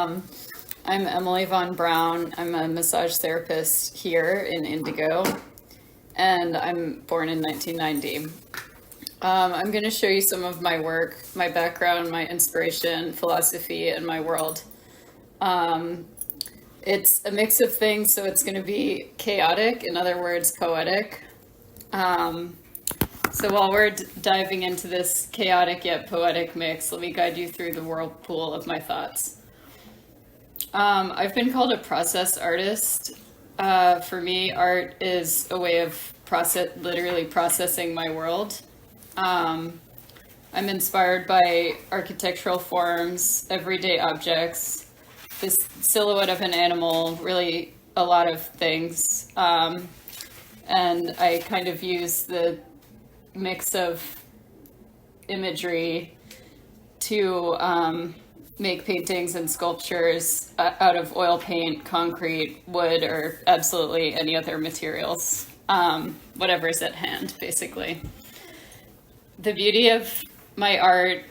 I'm Emily Von Braun. I'm a massage therapist here in Indigo, and I'm born in 1990. I'm going to show you some of my work, my background, my inspiration, philosophy, and my world. It's a mix of things, so it's going to be chaotic, in other words, poetic. So while we're diving into this chaotic yet poetic mix, let me guide you through the whirlpool of my thoughts. I've been called a process artist. For me, art is a way of literally processing my world. I'm inspired by architectural forms, everyday objects, this silhouette of an animal, really a lot of things. And I kind of use the mix of imagery to make paintings and sculptures out of oil paint, concrete, wood, or absolutely any other materials, whatever's at hand, basically. The beauty of my art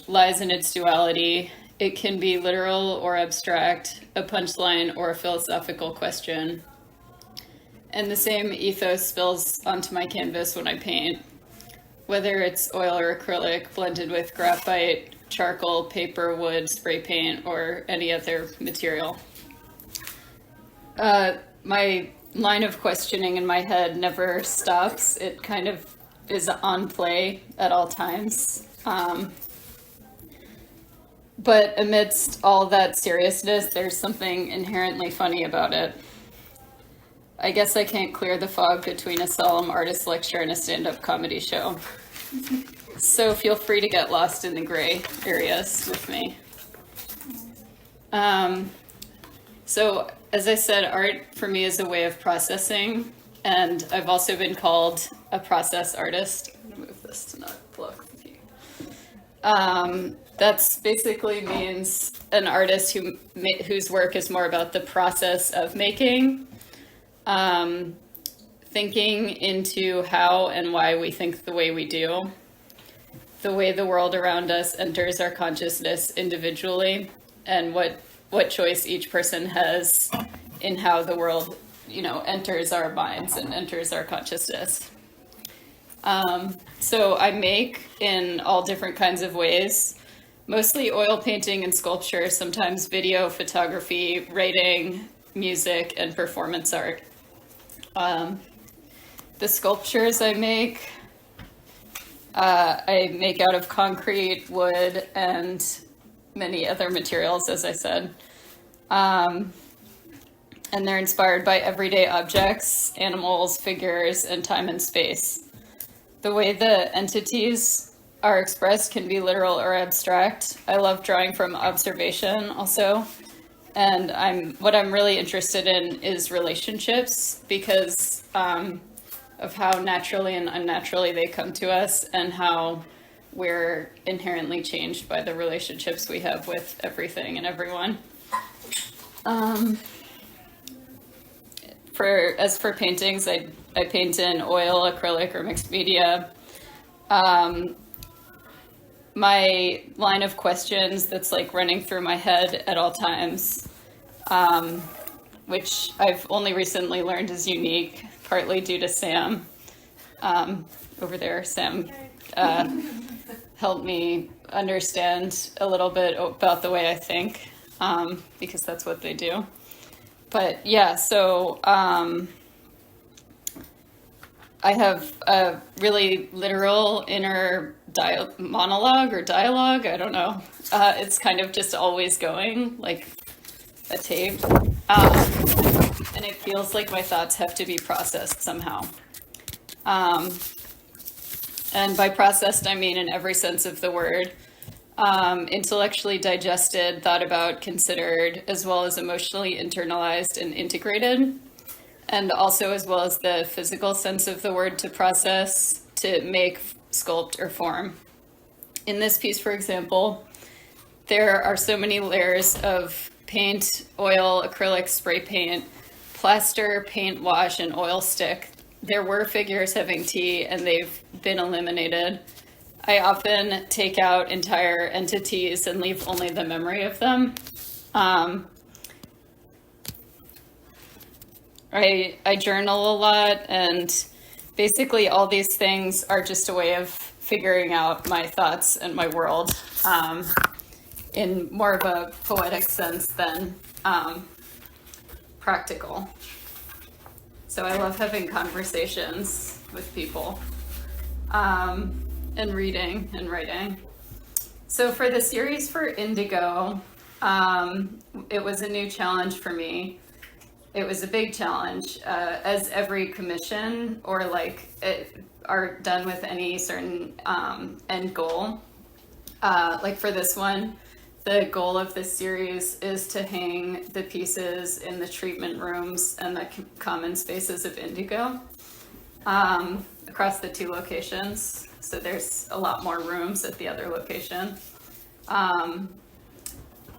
lies in its duality. It can be literal or abstract, a punchline or a philosophical question. And the same ethos spills onto my canvas when I paint, whether it's oil or acrylic blended with graphite, charcoal, paper, wood, spray paint, or any other material. My line of questioning in my head never stops. It kind of is on play at all times. But amidst all that seriousness, there's something inherently funny about it. I guess I can't clear the fog between a solemn artist lecture and a stand-up comedy show. So feel free to get lost in the gray areas with me. So as I said, art for me is a way of processing, and I've also been called a process artist. I'm gonna move this to not block the view. That's basically means an artist whose work is more about the process of making, thinking into how and why we think the way we do, the way the world around us enters our consciousness individually, and what choice each person has in how the world, enters our minds and enters our consciousness. So I make in all different kinds of ways, mostly oil painting and sculpture, sometimes video, photography, writing, music, and performance art. The sculptures I make out of concrete, wood, and many other materials, as I said. And they're inspired by everyday objects, animals, figures, and time and space. The way the entities are expressed can be literal or abstract. I love drawing from observation also. And what I'm really interested in is relationships because of how naturally and unnaturally they come to us and how we're inherently changed by the relationships we have with everything and everyone. As for paintings, I paint in oil, acrylic, or mixed media. My line of questions that's like running through my head at all times, which I've only recently learned is unique, partly due to Sam. Over there, Sam helped me understand a little bit about the way I think, because that's what they do. But yeah, so I have a really literal inner monologue or dialogue, I don't know. It's kind of just always going, like a tape. And it feels like my thoughts have to be processed somehow. And by processed, I mean in every sense of the word. Intellectually digested, thought about, considered, as well as emotionally internalized and integrated. And also as well as the physical sense of the word to process, to make, sculpt, or form. In this piece, for example, there are so many layers of paint, oil, acrylic, spray paint, plaster, paint wash, and oil stick. There were figures having tea, and they've been eliminated. I often take out entire entities and leave only the memory of them. Um, I journal a lot, and basically all these things are just a way of figuring out my thoughts and my world in more of a poetic sense than practical. So I love having conversations with people and reading and writing. So for the series for Indigo, it was a new challenge for me. It was a big challenge, as every commission or are done with any certain end goal. Like for this one, the goal of this series is to hang the pieces in the treatment rooms and the common spaces of Indigo across the 2 locations. So there's a lot more rooms at the other location.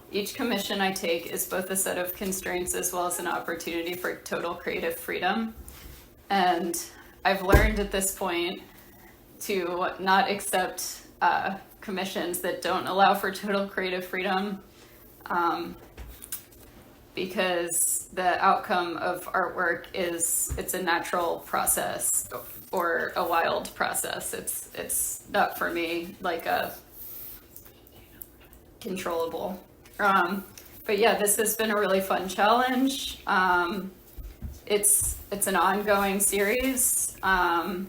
Each commission I take is both a set of constraints as well as an opportunity for total creative freedom. And I've learned at this point to not accept commissions that don't allow for total creative freedom, because the outcome of artwork it's a natural process or a wild process. It's not for me like a controllable. But yeah, this has been a really fun challenge. It's an ongoing series, and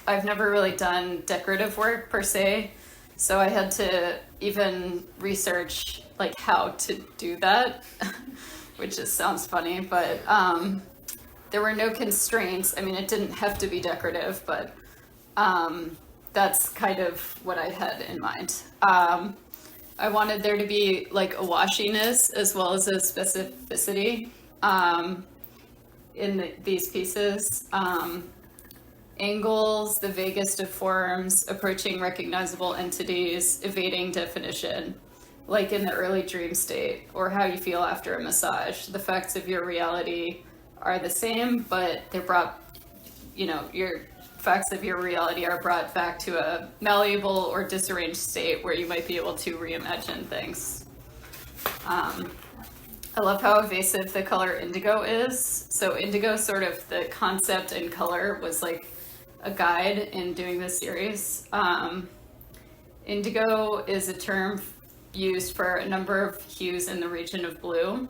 I've never really done decorative work per se, so I had to even research like how to do that, which just sounds funny, but there were no constraints. I mean, it didn't have to be decorative, but that's kind of what I had in mind. I wanted there to be like a washiness as well as a specificity in these pieces. Angles, the vaguest of forms, approaching recognizable entities, evading definition, like in the early dream state, or how you feel after a massage. The facts of your reality are the same, but they're brought, your facts of your reality are brought back to a malleable or disarranged state where you might be able to reimagine things. I love how evasive the color indigo is. So indigo, sort of the concept and color was like a guide in doing this series. Indigo is a term used for a number of hues in the region of blue.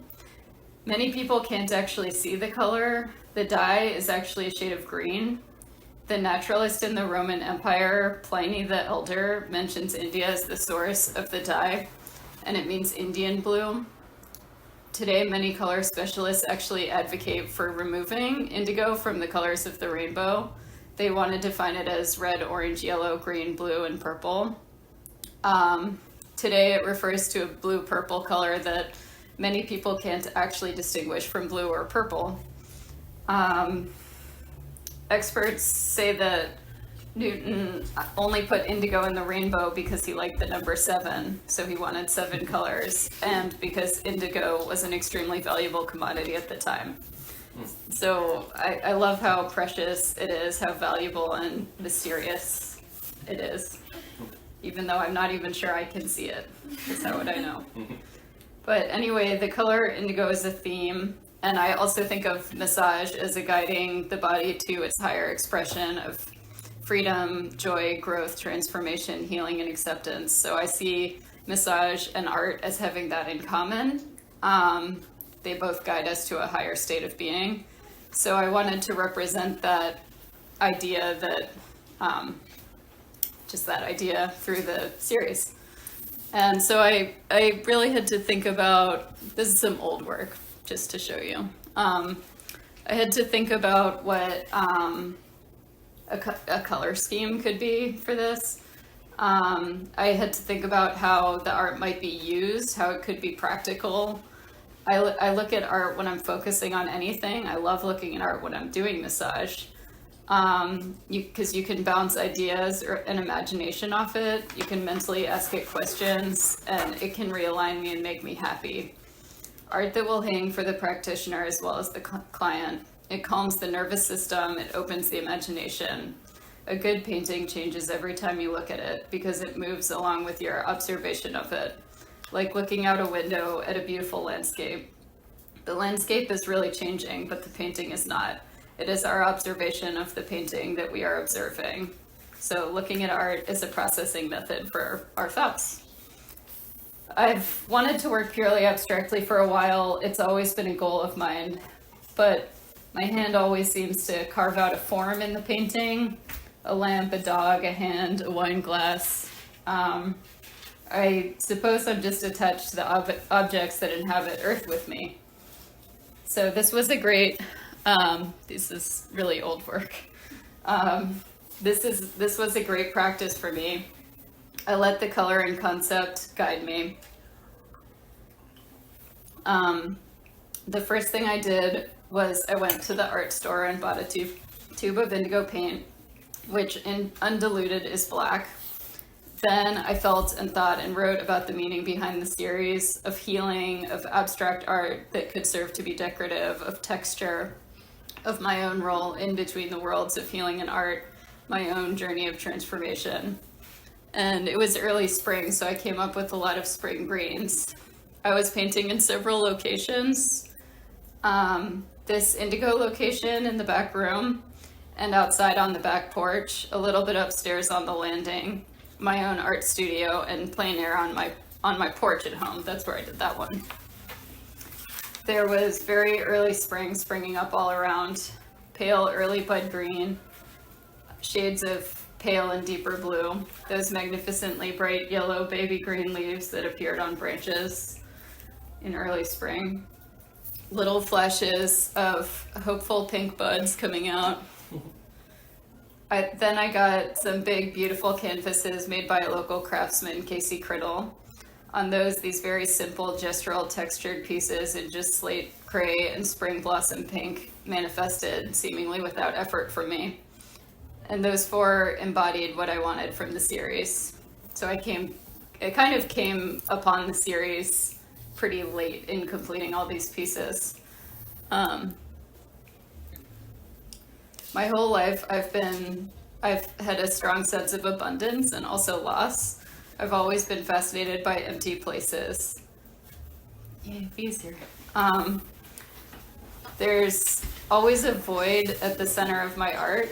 Many people can't actually see the color. The dye is actually a shade of green. The naturalist in the Roman Empire, Pliny the Elder, mentions India as the source of the dye, and it means Indian blue. Today, many color specialists actually advocate for removing indigo from the colors of the rainbow. They want to define it as red, orange, yellow, green, blue, and purple. Today, it refers to a blue-purple color that many people can't actually distinguish from blue or purple. Experts say that Newton only put indigo in the rainbow because he liked the number 7, so he wanted 7 colors, and because indigo was an extremely valuable commodity at the time. So I love how precious it is, how valuable and mysterious it is, even though I'm not even sure I can see it. That's how would I know? But anyway, the color indigo is a theme. And I also think of massage as a guiding the body to its higher expression of freedom, joy, growth, transformation, healing, and acceptance. So I see massage and art as having that in common. They both guide us to a higher state of being. So I wanted to represent that idea, just that idea through the series. And so I really had to think about, this is some old work, just to show you. I had to think about what a color scheme could be for this. I had to think about how the art might be used, how it could be practical. I look at art when I'm focusing on anything. I love looking at art when I'm doing massage. Because you can bounce ideas or an imagination off it. You can mentally ask it questions, and it can realign me and make me happy. Art that will hang for the practitioner as well as the client. It calms the nervous system, it opens the imagination. A good painting changes every time you look at it because it moves along with your observation of it. like looking out a window at a beautiful landscape. The landscape is really changing, but the painting is not. It is our observation of the painting that we are observing. So looking at art is a processing method for our thoughts. I've wanted to work purely abstractly for a while. It's always been a goal of mine, but my hand always seems to carve out a form in the painting: a lamp, a dog, a hand, a wine glass. I suppose I'm just attached to the objects that inhabit Earth with me. So this was a great, this is really old work. This was a great practice for me. I let the color and concept guide me. The first thing I did was I went to the art store and bought a tube of indigo paint, which in undiluted is black. Then I felt and thought and wrote about the meaning behind the series, of healing, of abstract art that could serve to be decorative, of texture, of my own role in between the worlds of healing and art, my own journey of transformation. And it was early spring, so I came up with a lot of spring greens. I was painting in several locations. This indigo location in the back room, and outside on the back porch, a little bit upstairs on the landing, my own art studio, and plein air on my porch at home. That's where I did that one. There was very early spring springing up all around, pale early bud green, shades of pale and deeper blue, those magnificently bright yellow baby green leaves that appeared on branches in early spring, little flashes of hopeful pink buds coming out. Then I got some big, beautiful canvases made by a local craftsman, Casey Criddle. On those, these very simple gestural textured pieces in just slate gray and spring blossom pink manifested seemingly without effort from me. And those four embodied what I wanted from the series. So I kind of came upon the series pretty late in completing all these pieces. My whole life I've had a strong sense of abundance and also loss. I've always been fascinated by empty places. Yay, bees here. There's always a void at the center of my art,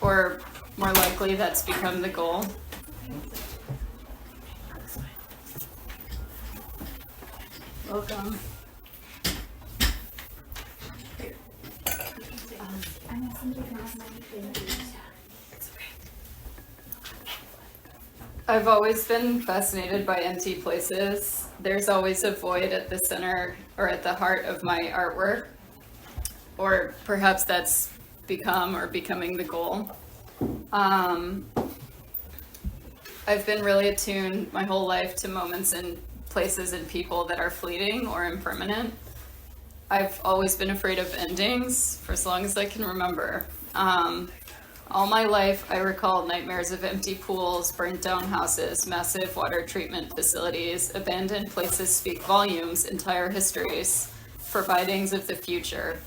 or more likely that's become the goal. Welcome. I've always been fascinated by empty places. There's always a void at the center or at the heart of my artwork, or perhaps that's becoming the goal. I've been really attuned my whole life to moments and places and people that are fleeting or impermanent. I've always been afraid of endings for as long as I can remember. All my life, I recall nightmares of empty pools, burnt down houses, massive water treatment facilities, abandoned places speak volumes, entire histories, forebodings of the future,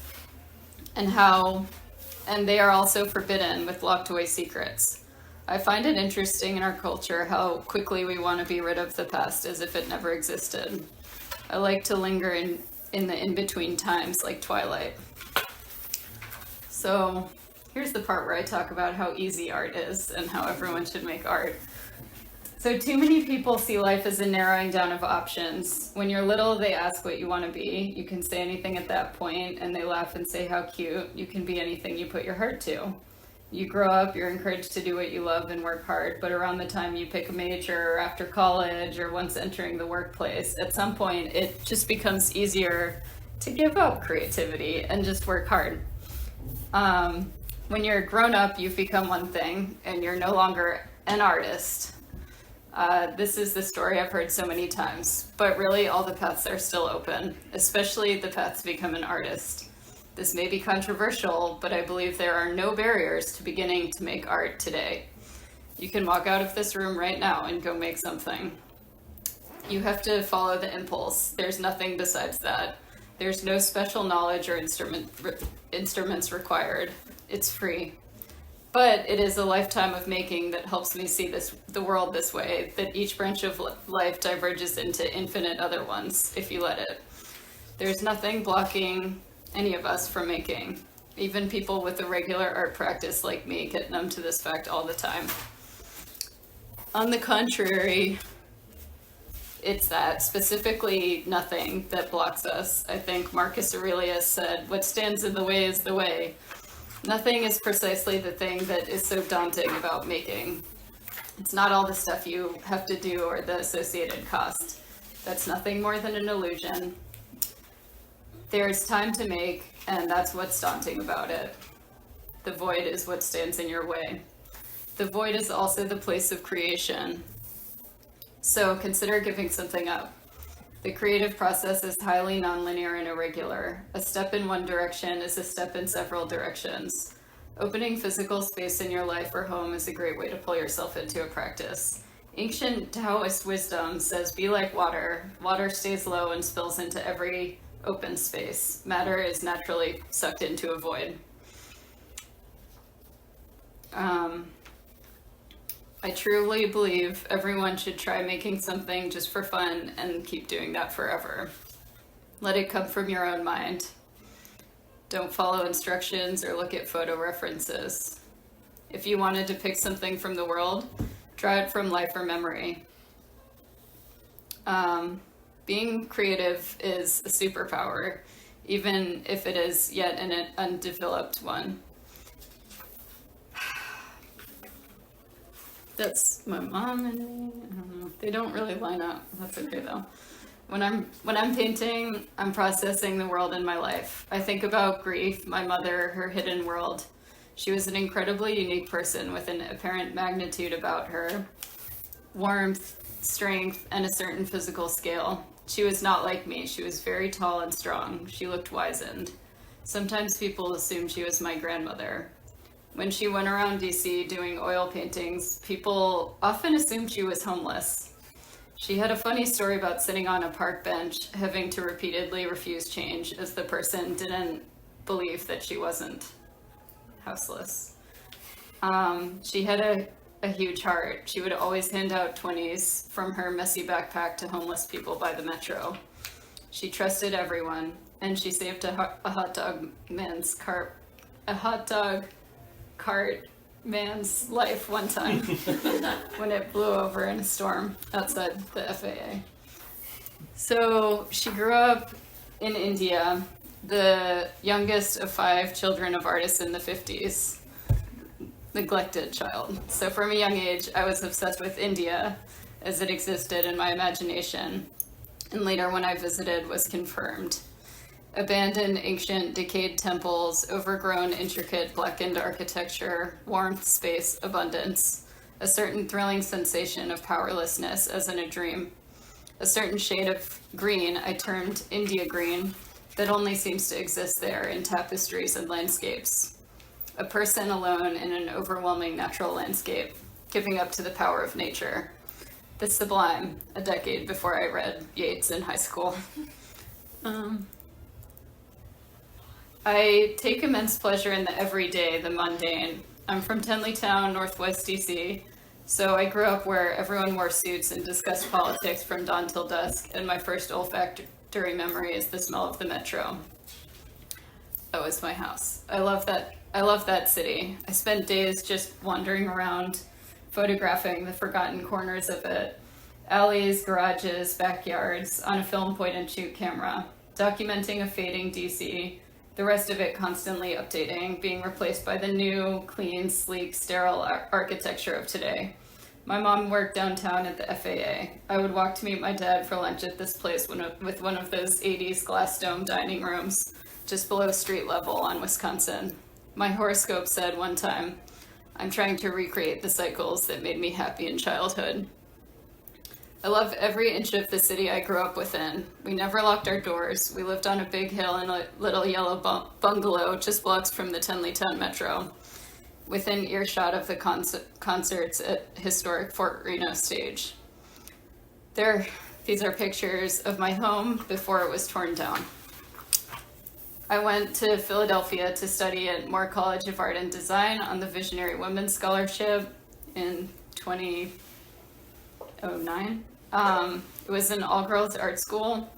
and they are also forbidden with locked away secrets. I find it interesting in our culture how quickly we want to be rid of the past as if it never existed. I like to linger in the in-between times like twilight. So here's the part where I talk about how easy art is and how everyone should make art. So too many people see life as a narrowing down of options. When you're little, they ask what you want to be. You can say anything at that point, and they laugh and say how cute. You can be anything you put your heart to. You grow up, you're encouraged to do what you love and work hard, but around the time you pick a major, or after college, or once entering the workplace, at some point it just becomes easier to give up creativity and just work hard. When you're grown up, you've become one thing, and you're no longer an artist. This is the story I've heard so many times, but really all the paths are still open, especially the path to become an artist. This may be controversial, but I believe there are no barriers to beginning to make art today. You can walk out of this room right now and go make something. You have to follow the impulse. There's nothing besides that. There's no special knowledge or instruments required. It's free. But it is a lifetime of making that helps me see the world this way, that each branch of life diverges into infinite other ones, if you let it. There's nothing blocking any of us from making. Even people with a regular art practice like me get numb to this fact all the time. On the contrary, it's that, specifically nothing, that blocks us. I think Marcus Aurelius said, "What stands in the way is the way." Nothing is precisely the thing that is so daunting about making. It's not all the stuff you have to do or the associated cost. That's nothing more than an illusion. There's time to make, and that's what's daunting about it. The void is what stands in your way. The void is also the place of creation. So consider giving something up. The creative process is highly nonlinear and irregular. A step in one direction is a step in several directions. Opening physical space in your life or home is a great way to pull yourself into a practice. Ancient Taoist wisdom says, be like water. Water stays low and spills into every open space. Matter is naturally sucked into a void. I truly believe everyone should try making something just for fun and keep doing that forever. Let it come from your own mind. Don't follow instructions or look at photo references. If you want to depict something from the world, draw it from life or memory. Being creative is a superpower, even if it is yet an undeveloped one. That's my mom and me. I don't know. They don't really line up. That's okay though. When I'm painting, I'm processing the world in my life. I think about grief, my mother, her hidden world. She was an incredibly unique person with an apparent magnitude about her, warmth, strength, and a certain physical scale. She was not like me. She was very tall and strong. She looked wizened. Sometimes people assumed she was my grandmother. When she went around DC doing oil paintings, people often assumed she was homeless. She had a funny story about sitting on a park bench, having to repeatedly refuse change as the person didn't believe that she wasn't houseless. She had a huge heart. She would always hand out 20s from her messy backpack to homeless people by the metro. She trusted everyone, and she saved a hot dog cart man's life one time when it blew over in a storm outside the FAA. So she grew up in India, the youngest of 5 children of artists in the 50s, neglected child. So from a young age, I was obsessed with India as it existed in my imagination, and later when I visited was confirmed. Abandoned, ancient, decayed temples, overgrown, intricate, blackened architecture, warmth, space, abundance, a certain thrilling sensation of powerlessness as in a dream. A certain shade of green I termed India green that only seems to exist there in tapestries and landscapes. A person alone in an overwhelming natural landscape, giving up to the power of nature. The sublime, a decade before I read Yeats in high school. I take immense pleasure in the everyday, the mundane. I'm from Tenleytown, Northwest DC, so I grew up where everyone wore suits and discussed politics from dawn till dusk, and my first olfactory memory is the smell of the metro. That was my house. I love that city. I spent days just wandering around, photographing the forgotten corners of it, alleys, garages, backyards, on a film point-and-shoot camera, documenting a fading DC, the rest of it constantly updating, being replaced by the new, clean, sleek, sterile architecture of today. My mom worked downtown at the FAA. I would walk to meet my dad for lunch at this place with one of those 80s glass dome dining rooms, just below street level on Wisconsin. My horoscope said one time, I'm trying to recreate the cycles that made me happy in childhood. I love every inch of the city I grew up within. We never locked our doors. We lived on a big hill in a little yellow bungalow just blocks from the Tenleytown Metro, within earshot of the concerts at historic Fort Reno stage. These are pictures of my home before it was torn down. I went to Philadelphia to study at Moore College of Art and Design on the Visionary Women's Scholarship in 2009. It was an all-girls art school.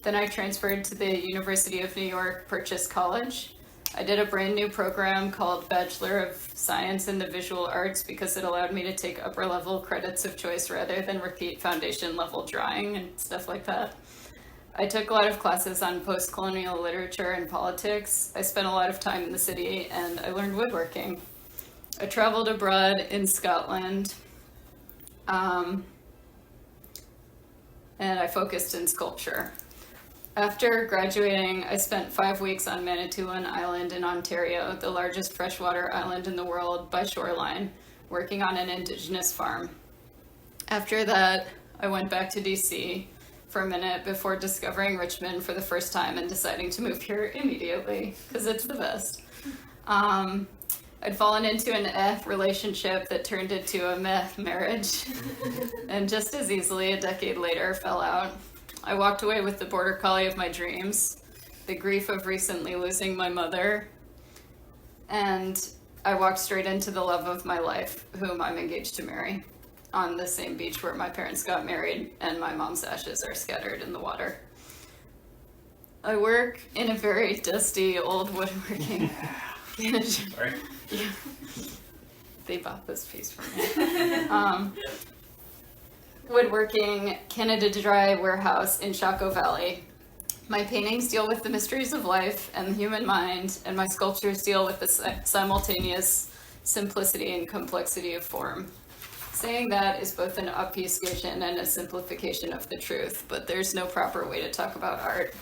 Then I transferred to the University of New York Purchase College. I did a brand new program called Bachelor of Science in the Visual Arts because it allowed me to take upper level credits of choice rather than repeat foundation level drawing and stuff like that. I took a lot of classes on post-colonial literature and politics. I spent a lot of time in the city and I learned woodworking. I traveled abroad in Scotland and I focused in sculpture. After graduating, I spent 5 weeks on Manitoulin Island in Ontario, the largest freshwater island in the world by shoreline, working on an indigenous farm. After that, I went back to DC for a minute before discovering Richmond for the first time and deciding to move here immediately, because it's the best. I'd fallen into an relationship that turned into a meh marriage, and just as easily, a decade later, fell out. I walked away with the border collie of my dreams, the grief of recently losing my mother, and I walked straight into the love of my life, whom I'm engaged to marry, on the same beach where my parents got married and my mom's ashes are scattered in the water. I work in a very dusty old woodworking. Sorry. Yeah. They bought this piece for me. Woodworking Canada Dry warehouse in Chaco Valley. My paintings deal with the mysteries of life and the human mind, and my sculptures deal with the simultaneous simplicity and complexity of form. Saying that is both an obfuscation and a simplification of the truth, but there's no proper way to talk about art.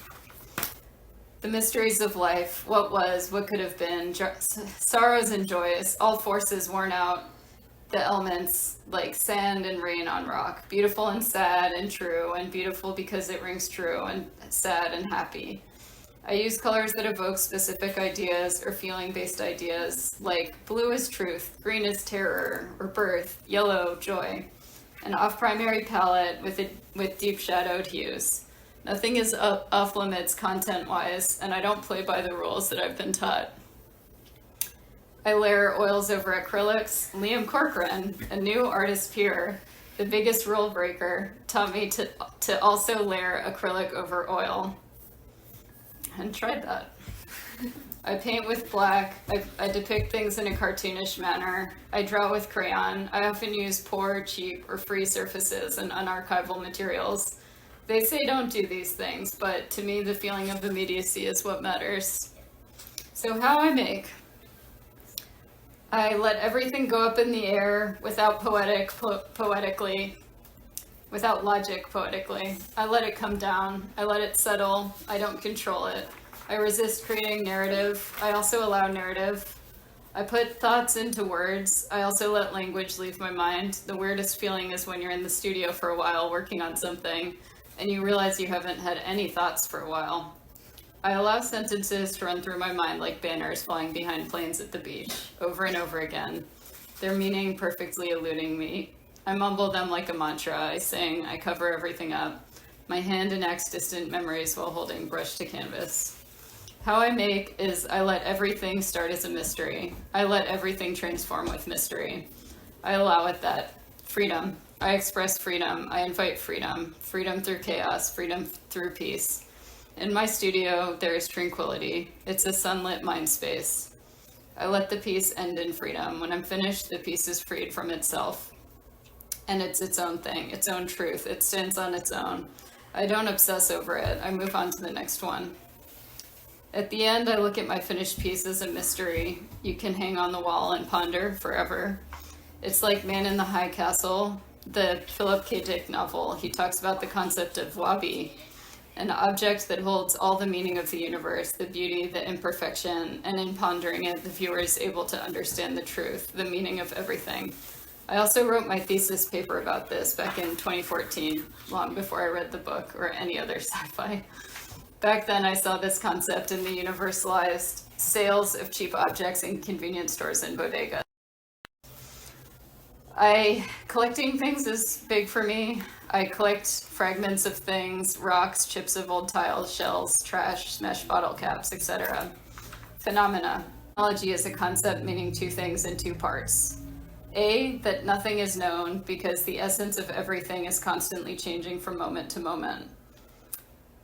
The mysteries of life, what was, what could have been, sorrows and joys, all forces worn out, the elements like sand and rain on rock, beautiful and sad and true, and beautiful because it rings true, and sad and happy. I use colors that evoke specific ideas or feeling-based ideas, like blue is truth, green is terror or birth, yellow, joy. An off-primary palette with deep shadowed hues. Nothing is off limits content-wise, and I don't play by the rules that I've been taught. I layer oils over acrylics. Liam Corcoran, a new artist peer, the biggest rule breaker, taught me to also layer acrylic over oil. And tried that. I paint with black. I depict things in a cartoonish manner. I draw with crayon. I often use poor, cheap, or free surfaces and unarchival materials. They say don't do these things, but to me the feeling of immediacy is what matters. So how I make. I let everything go up in the air without without logic poetically. I let it come down. I let it settle. I don't control it. I resist creating narrative. I also allow narrative. I put thoughts into words. I also let language leave my mind. The weirdest feeling is when you're in the studio for a while working on something and you realize you haven't had any thoughts for a while. I allow sentences to run through my mind like banners flying behind planes at the beach, over and over again, their meaning perfectly eluding me. I mumble them like a mantra. I sing, I cover everything up. My hand enacts distant memories while holding brush to canvas. How I make is I let everything start as a mystery. I let everything transform with mystery. I allow it that. Freedom. I express freedom. I invite freedom. Freedom through chaos. Freedom through peace. In my studio, there is tranquility. It's a sunlit mind space. I let the piece end in freedom. When I'm finished, the piece is freed from itself. And it's its own thing, its own truth. It stands on its own. I don't obsess over it. I move on to the next one. At the end, I look at my finished piece as a mystery you can hang on the wall and ponder forever. It's like Man in the High Castle, the Philip K. Dick novel. He talks about the concept of wabi, an object that holds all the meaning of the universe, the beauty, the imperfection, and in pondering it, the viewer is able to understand the truth, the meaning of everything. I also wrote my thesis paper about this back in 2014, long before I read the book or any other sci-fi. Back then, I saw this concept in the universalized sales of cheap objects in convenience stores and bodegas. Collecting things is big for me. I collect fragments of things, rocks, chips of old tiles, shells, trash, smashed bottle caps, etc. Phenomena. Phenomenology is a concept meaning two things in two parts. A, that nothing is known because the essence of everything is constantly changing from moment to moment.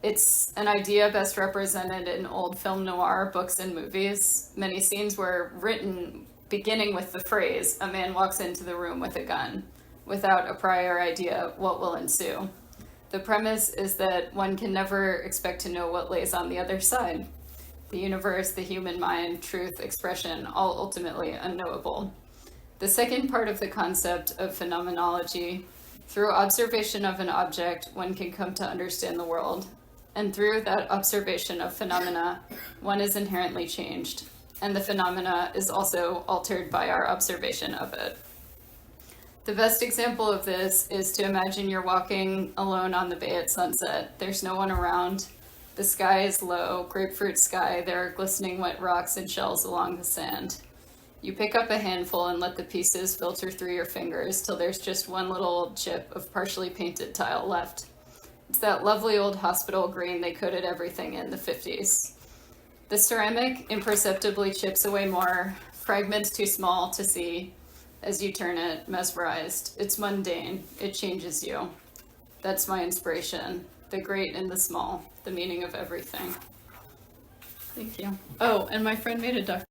It's an idea best represented in old film noir books and movies. Many scenes were written beginning with the phrase, "A man walks into the room with a gun," without a prior idea what will ensue. The premise is that one can never expect to know what lays on the other side. The universe, the human mind, truth, expression, all ultimately unknowable. The second part of the concept of phenomenology, through observation of an object, one can come to understand the world. And through that observation of phenomena, one is inherently changed. And the phenomena is also altered by our observation of it. The best example of this is to imagine you're walking alone on the bay at sunset. There's no one around. The sky is low, grapefruit sky. There are glistening wet rocks and shells along the sand. You pick up a handful and let the pieces filter through your fingers till there's just one little chip of partially painted tile left. It's that lovely old hospital green they coated everything in the 50s. The ceramic imperceptibly chips away more, fragments too small to see. As you turn it, mesmerized. It's mundane. It changes you. That's my inspiration. The great and the small. The meaning of everything. Thank you. Oh, and my friend made a documentary.